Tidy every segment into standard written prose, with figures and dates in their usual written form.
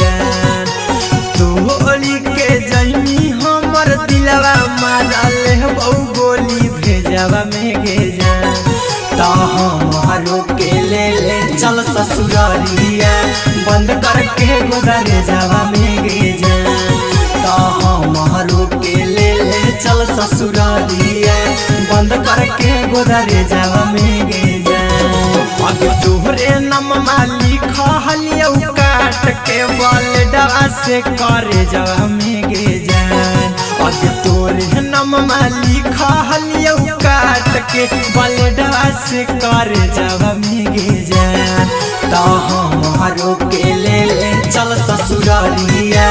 जान। तोहरी के जैमी हमर दिलवा मारल बहु गोली भेजवा में गे जान। तो हमारो के ले चल ससुरारिया बंद करके गोदरे जावा में गे जान। तो हमारो के ले चल ससुरारिया बंद करके गोदरे जावा में गे जान। अगे तोहरे नममा लिखलियौ काट के बलडवा से करे जावा में गे जान। अगे तोरे नममा लिखलियौ काट के बलडवा से करे जावा में गे जान। तो हमारो के ले चल ससुरारिया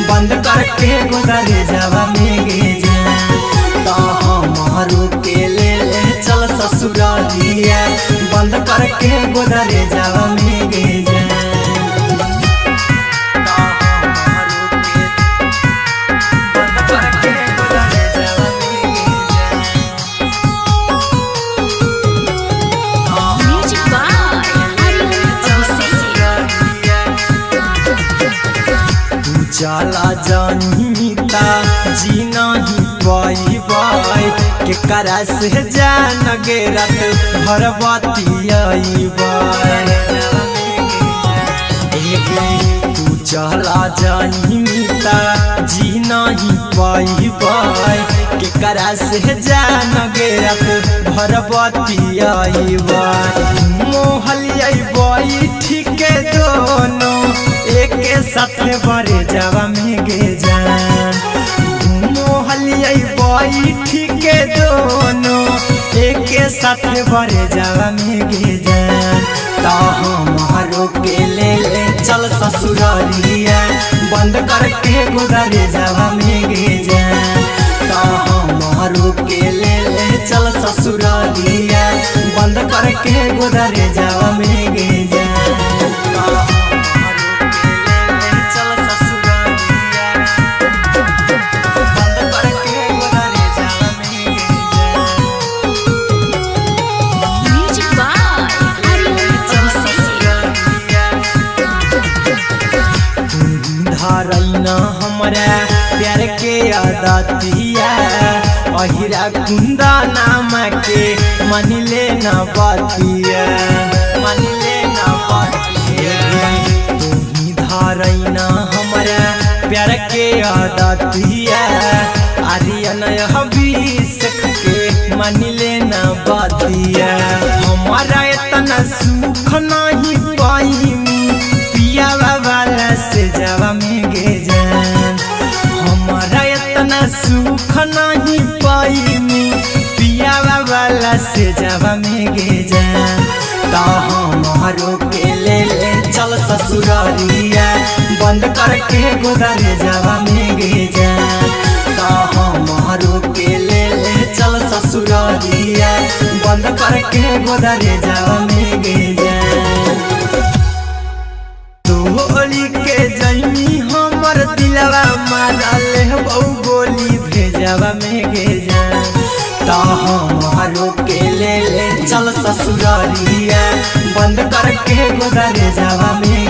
बंद करके गोदरे जावा में गे जान। तो हमारो के ले चल ससुरारिया बंद करके गोदरे जावा में गे जान। चला जानीता जी नहीं पाई के करा से जान गे रात भरबती तू चला जानीता जी नहीं पाई के करा से जान गे रात भरबती मोहलिया ठीक दोनों एक साथ बड़े जावा में गे जान। मोहलिया ठीक दोनों एक साथ बड़े जावा में गे जान। तो हमारो के ले चल ससुरारिया बंद करके गोदरे जावा में गे जान। तो हमारो के ले चल ससुरारिया बंद करके गोदरे जावा में गे जान। धारैना हमरा प्यार के आदतिया अहिरा कुंदा नाम के मन ले न बातिया तुम्ही धारैना हमरा प्यार के आदतिया आर्यन हबीस के मन ले न बातिया। हमारा इतना सुख नहीं पाई पिया वाला से जावा में गे जान। हमारा इतना सुख नहीं पाई पिया वाला से जावा में गे जान। तो हमारो के ले चल ससुरारिया बंद करके गोदरे जावा में गे जान। तो हमारो के ले चल ससुरारिया बंद करके गोदरे जावा में गे जान। तोहरी के जैमी हमर दिलवा मारल बहु गोली भेजवा में गे जान। तो हमारो के ले चल ससुरारिया बंद करके गोदरे जावा में